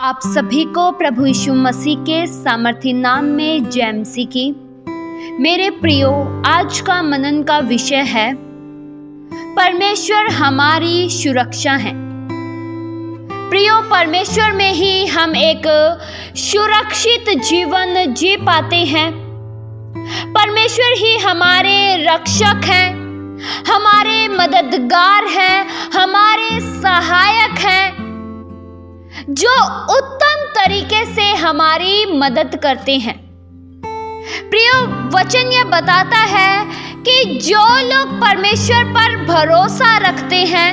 आप सभी को प्रभु यीशु मसीह के सामर्थी नाम में जय मसीह की। मेरे प्रियो, आज का मनन का विषय है परमेश्वर हमारी सुरक्षा है। प्रियो, परमेश्वर में ही हम एक सुरक्षित जीवन जी पाते हैं। परमेश्वर ही हमारे रक्षक हैं, हमारे मददगार हैं, हमारे सहायक हैं, जो उत्तम तरीके से हमारी मदद करते हैं। प्रियो, वचन यह बताता है कि जो लोग परमेश्वर पर भरोसा रखते हैं,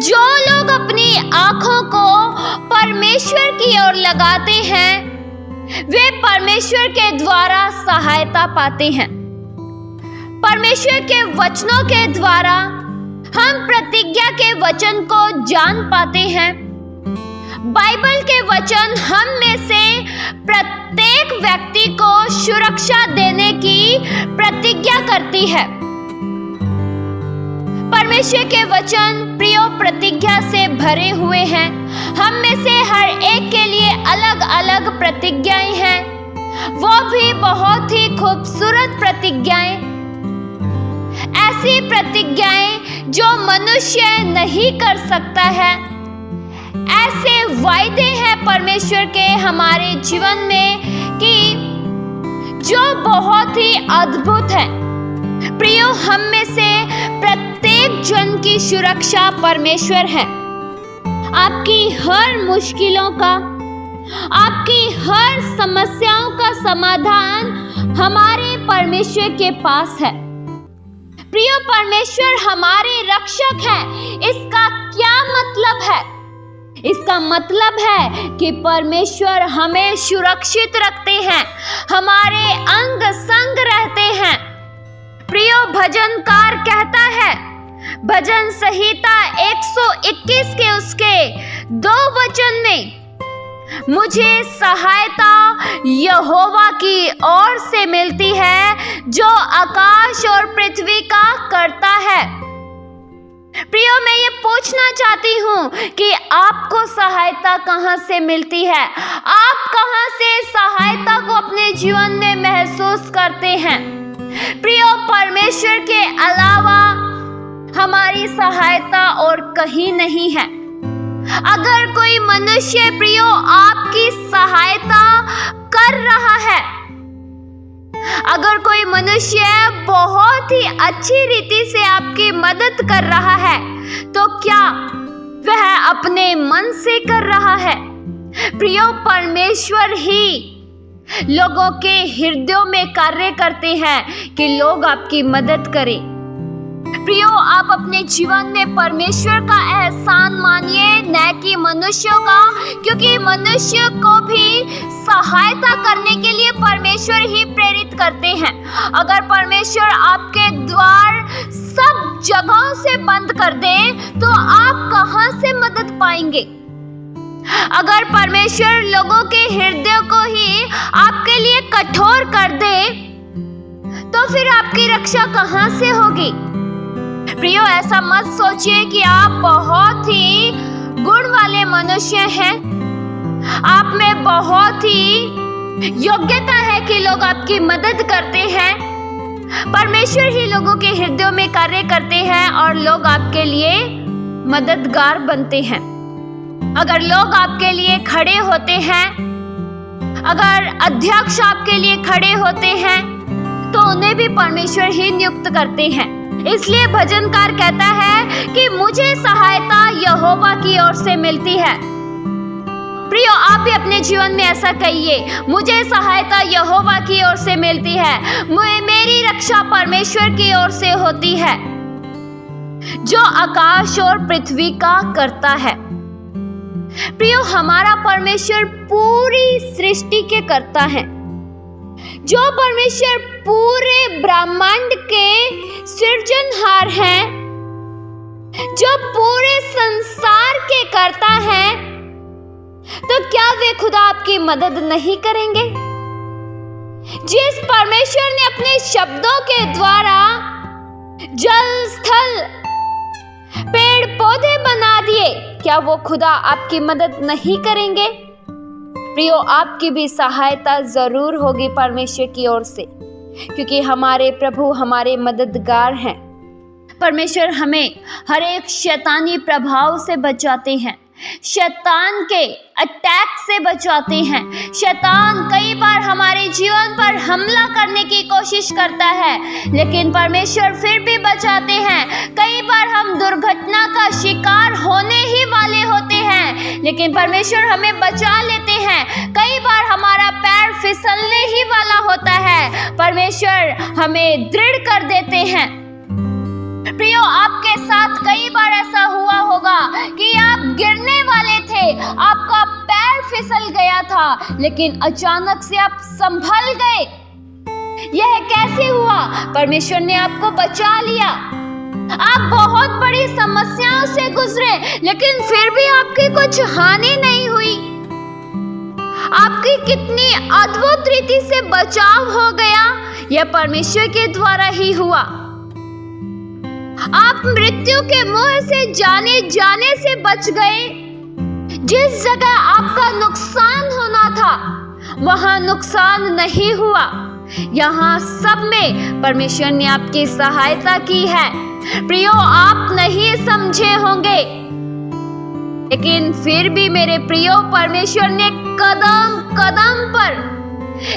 जो लोग अपनी आंखों को परमेश्वर की ओर लगाते हैं, वे परमेश्वर के द्वारा सहायता पाते हैं। परमेश्वर के वचनों के द्वारा हम प्रतिज्ञा के वचन को जान पाते हैं। बाइबल के वचन हम में से प्रत्येक व्यक्ति को सुरक्षा देने की प्रतिज्ञा करती है। परमेश्वर के वचन प्रियो प्रतिज्ञा से भरे हुए हैं। हम में से हर एक के लिए अलग अलग प्रतिज्ञाएं हैं, वो भी बहुत ही खूबसूरत प्रतिज्ञाएं, ऐसी प्रतिज्ञाएं जो मनुष्य नहीं कर सकता है। ऐसे वायदे हैं परमेश्वर के हमारे जीवन में कि जो बहुत ही अद्भुत है। प्रियो, हम में से प्रत्येक जन की सुरक्षा परमेश्वर है। आपकी हर मुश्किलों का, आपकी हर समस्याओं का समाधान हमारे परमेश्वर के पास है। प्रियो, परमेश्वर हमारे रक्षक है। इसका क्या मतलब है? इसका मतलब है कि परमेश्वर हमें सुरक्षित रखते हैं, हमारे अंग संग रहते हैं। प्रियो, भजनकार कहता है, भजन संहिता 121 के उसके 2 वचन में, मुझे सहायता यहोवा की ओर से मिलती है, जो आकाश और पृथ्वी का करता है। प्रियो, मैं ये पूछना चाहती हूँ कि आपको सहायता कहाँ से मिलती है? आप कहाँ से सहायता को अपने जीवन में महसूस करते हैं? प्रियो, परमेश्वर के अलावा हमारी सहायता और कहीं नहीं है। अगर कोई मनुष्य प्रियो आपकी सहायता कर रहा है, अगर कोई मनुष्य बहुत ही अच्छी रीति से आपकी मदद कर रहा है, तो क्या वह अपने मन से कर रहा है? प्रियो, परमेश्वर ही लोगों के हृदयों में कार्य करते हैं कि लोग आपकी मदद करें। प्रियो, आप अपने जीवन में परमेश्वर का एहसान मानिए, न कि मनुष्यों का, क्योंकि मनुष्य को भी सहायता करने के लिए परमेश्वर ही प्रेरित करते हैं। अगर परमेश्वर आपके द्वार सब जगहों से बंद कर दे, तो आप कहां से मदद पाएंगे? अगर परमेश्वर लोगों के हृदय को ही आपके लिए कठोर कर दे, तो फिर आपकी रक्षा कहां से होगी? प्रियो, ऐसा मत सोचिए कि आप बहुत ही गुण वाले मनुष्य हैं, आप में बहुत ही योग्यता है कि लोग आपकी मदद करते हैं। परमेश्वर ही लोगों के हृदयों में कार्य करते हैं और लोग आपके लिए मददगार बनते हैं। अगर लोग आपके लिए खड़े होते हैं, अगर अध्यक्ष आपके लिए खड़े होते हैं, तो उन्हें भी परमेश्वर ही नियुक्त करते हैं। इसलिए भजनकार कहता है कि मुझे सहायता यहोवा की ओर से मिलती है। प्रियो, आप भी अपने जीवन में ऐसा कहिए, मुझे सहायता यहोवा की ओर से मिलती है, मेरी रक्षा परमेश्वर की ओर से होती है, जो आकाश और पृथ्वी का करता है। प्रियो, हमारा परमेश्वर पूरी सृष्टि के करता है। जो परमेश्वर पूरे ब्रह्मांड के सृजनहार हैं, जो पूरे संसार के करता है, तो क्या वे खुदा आपकी मदद नहीं करेंगे? जिस परमेश्वर ने अपने शब्दों के द्वारा जल, स्थल, पेड़ पौधे बना दिए, क्या वो खुदा आपकी मदद नहीं करेंगे? प्रियो, आपकी भी सहायता जरूर होगी परमेश्वर की ओर से, क्योंकि हमारे प्रभु हमारे मददगार हैं। परमेश्वर हमें हर एक शैतानी प्रभाव से बचाते हैं, शैतान के अटैक से बचाते हैं। शैतान कई बार हमारे जीवन पर हमला करने की कोशिश करता है, लेकिन परमेश्वर फिर भी बचाते हैं। कई बार हम दुर्घटना का शिकार होने ही वाले होते हैं, लेकिन परमेश्वर हमें बचा लेते हैं। कई बार हमारा पैर फिसलने ही वाला होता है, परमेश्वर हमें दृढ़ कर देते हैं। प्रियो, आपके साथ कई बार ऐसा हुआ होगा कि आप गिरने वाले थे, आपका पैर फिसल गया था, लेकिन अचानक से आप संभल गए। यह कैसे हुआ? परमेश्वर ने आपको बचा लिया। आप बहुत बड़ी समस्याओं से गुजरे, लेकिन फिर भी आपकी कुछ हानि नहीं हुई। आपकी कितनी अद्भुत रीति से बचाव हो गया, यह परमेश्वर के द्वारा ही हुआ। आप मृत्यु के मुंह से जाने से बच गए। जिस जगह आपका नुकसान होना था, वहां नुकसान नहीं हुआ। यहाँ सब में परमेश्वर ने आपकी सहायता की है। प्रियो, आप नहीं समझे होंगे, लेकिन फिर भी मेरे प्रियो, परमेश्वर ने कदम कदम पर,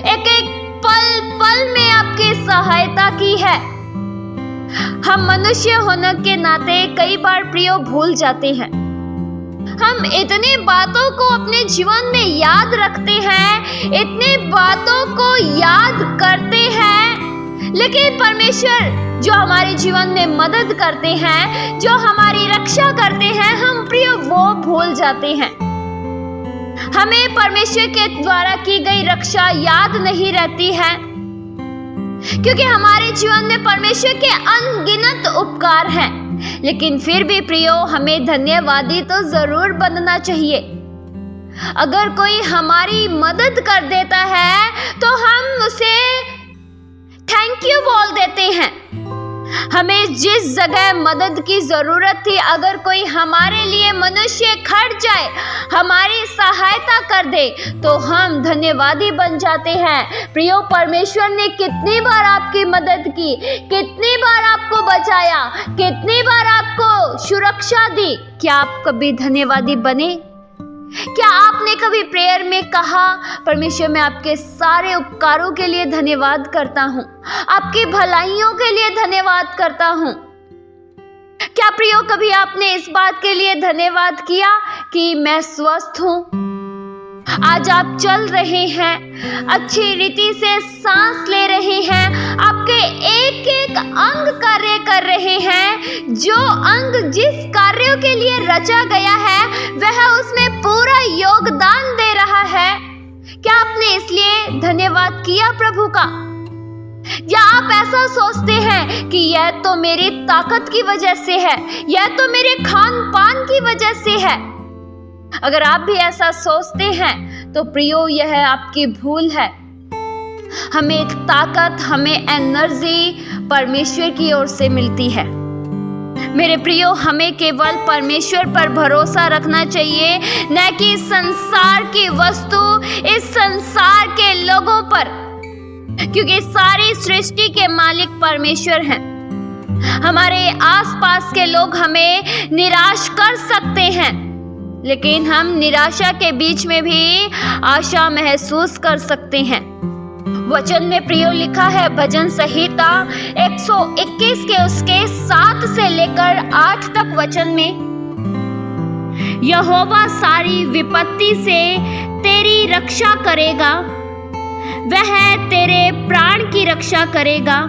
एक एक पल पल में आपकी सहायता की है। हम मनुष्य होने के नाते कई बार प्रियो भूल जाते हैं। हम इतनी बातों को अपने जीवन में याद रखते हैं, इतनी बातों को याद करते हैं, लेकिन परमेश्वर जो हमारे जीवन में मदद करते हैं, जो हमारी रक्षा करते हैं, हम प्रियो वो भूल जाते हैं। हमें परमेश्वर के द्वारा की गई रक्षा याद नहीं रहती है, क्योंकि हमारे जीवन में परमेश्वर के अनगिनत उपकार हैं। लेकिन फिर भी प्रियो, हमें धन्यवादी तो जरूर बनना चाहिए। अगर कोई हमारी मदद कर देता है तो हम उसे थैंक यू बोल देते हैं। हमें जिस जगह मदद की जरूरत थी, अगर कोई हमारे लिए मनुष्य खड़ जाए, हमारी सहायता कर दे, तो हम धन्यवादी बन जाते हैं। प्रियो, परमेश्वर ने कितनी बार आपकी मदद की, कितनी बार आपको बचाया, कितनी बार आपको सुरक्षा दी। क्या आप कभी धन्यवादी बने? क्या आपने कभी प्रेयर में कहा, परमेश्वर मैं आपके सारे उपकारों के लिए धन्यवाद करता हूँ, आपकी भलाइयों के लिए धन्यवाद करता हूँ? क्या प्रियो, कभी आपने इस बात के लिए धन्यवाद किया कि मैं स्वस्थ हूँ, आज आप चल रहे हैं, अच्छी रीति से सांस ले रहे हैं, आपके एक एक अंग कार्य कर रहे हैं। जो अंग जिस कार्यों के लिए रचा गया है, वह उसमें पूरा योगदान दे रहा है। क्या आपने इसलिए धन्यवाद किया प्रभु का? या आप ऐसा सोचते हैं कि यह तो मेरी ताकत की वजह से है, यह तो मेरे खान पान की वजह से है? अगर आप भी ऐसा सोचते हैं तो प्रियो, यह आपकी भूल है। हमें ताकत, हमें एनर्जी परमेश्वर की ओर से मिलती है। मेरे प्रियो, हमें केवल परमेश्वर पर भरोसा रखना चाहिए, न कि संसार की वस्तु, इस संसार के लोगों पर, क्योंकि सारी सृष्टि के मालिक परमेश्वर हैं। हमारे आसपास के लोग हमें निराश कर सकते हैं, लेकिन हम निराशा के बीच में भी आशा महसूस कर सकते हैं। वचन में प्रियो लिखा है, भजन संहिता 121 के उसके 7 से लेकर 8 तक वचन में, यहोवा सारी विपत्ति से तेरी रक्षा करेगा, वह तेरे प्राण की रक्षा करेगा।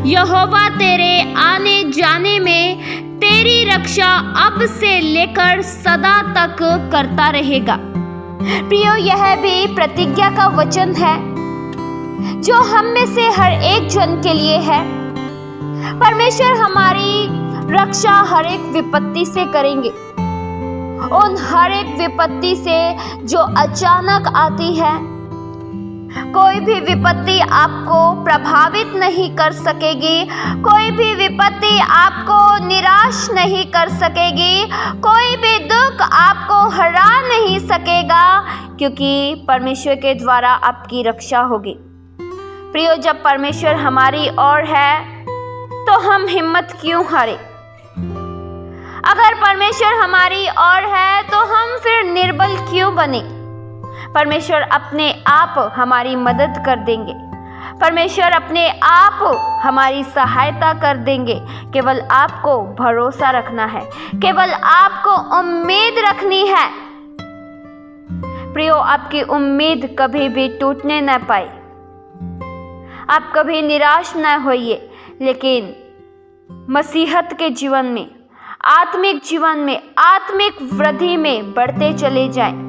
यहोवा तेरे आने जाने में तेरी रक्षा अब से लेकर सदा तक करता रहेगा। प्रियो, यह भी प्रतिज्ञा का वचन है जो हम में से हर एक जन के लिए है। परमेश्वर हमारी रक्षा हर एक विपत्ति से करेंगे, उन हर एक विपत्ति से जो अचानक आती है। कोई भी विपत्ति आपको प्रभावित नहीं कर सकेगी, कोई भी विपत्ति आपको निराश नहीं कर सकेगी, कोई भी दुख आपको हरा नहीं सकेगा, क्योंकि परमेश्वर के द्वारा आपकी रक्षा होगी। प्रियो, जब परमेश्वर हमारी ओर है तो हम हिम्मत क्यों हारे? अगर परमेश्वर हमारी ओर है तो हम फिर निर्बल क्यों बने? परमेश्वर अपने आप हमारी मदद कर देंगे, परमेश्वर अपने आप हमारी सहायता कर देंगे। केवल आपको भरोसा रखना है, केवल आपको उम्मीद रखनी है। प्रियो, आपकी उम्मीद कभी भी टूटने न पाए, आप कभी निराश न होइए, लेकिन मसीहत के जीवन में, आत्मिक जीवन में, आत्मिक वृद्धि में बढ़ते चले जाएं।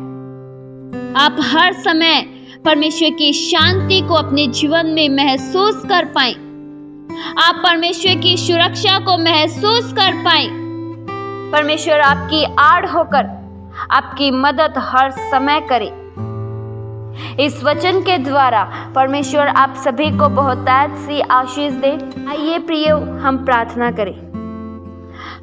आप हर समय परमेश्वर की शांति को अपने जीवन में महसूस कर पाएं, आप परमेश्वर की सुरक्षा को महसूस कर पाएं। परमेश्वर आपकी आड़ होकर आपकी मदद हर समय करे। इस वचन के द्वारा परमेश्वर आप सभी को बहुतायत सी आशीष दे। आइए प्रियो, हम प्रार्थना करें।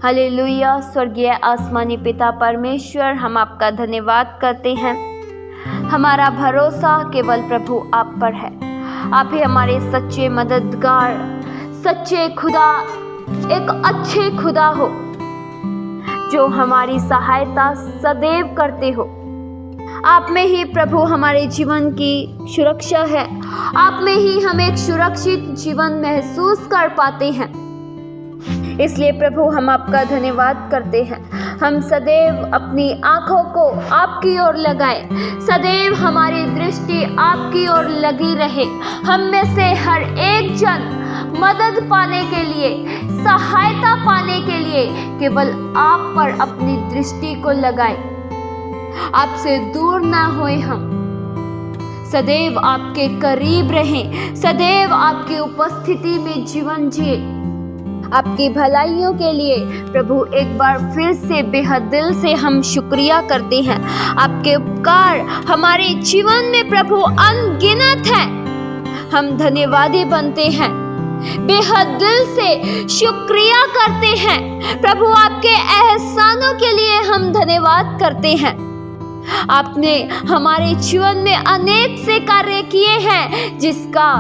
हालेलुया। स्वर्गीय आसमानी पिता परमेश्वर, हम आपका धन्यवाद करते हैं। हमारा भरोसा केवल प्रभु आप पर है। आप ही हमारे सच्चे मददगार, सच्चे खुदा, एक अच्छे खुदा हो जो हमारी सहायता सदैव करते हो। आप में ही प्रभु हमारे जीवन की सुरक्षा है, आप में ही हम एक सुरक्षित जीवन महसूस कर पाते हैं। इसलिए प्रभु हम आपका धन्यवाद करते हैं। हम सदैव अपनी आंखों को आपकी ओर लगाएं, सदैव हमारी दृष्टि आपकी ओर लगी रहे। हम में से हर एक जन मदद पाने के लिए, सहायता पाने के लिए केवल आप पर अपनी दृष्टि को लगाएं। आपसे दूर ना होए, हम सदैव आपके करीब रहें, सदैव आपकी उपस्थिति में जीवन जिए। आपकी भलाइयों के लिए प्रभु एक बार फिर से बेहद दिल से हम शुक्रिया करते हैं। आपके उपकार हमारे जीवन में प्रभु अनगिनत हैं। हम धन्यवादी बनते हैं, बेहद दिल से शुक्रिया करते हैं। प्रभु आपके एहसानों के लिए हम धन्यवाद करते हैं। आपने हमारे जीवन में अनेक से कार्य किए हैं जिसका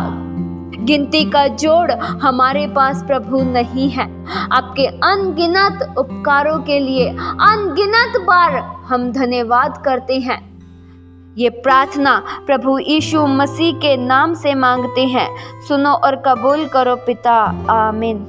गिनती का जोड़ हमारे पास प्रभु नहीं है। आपके अनगिनत उपकारों के लिए अनगिनत बार हम धन्यवाद करते हैं। ये प्रार्थना प्रभु यीशु मसीह के नाम से मांगते हैं। सुनो और कबूल करो पिता। आमीन।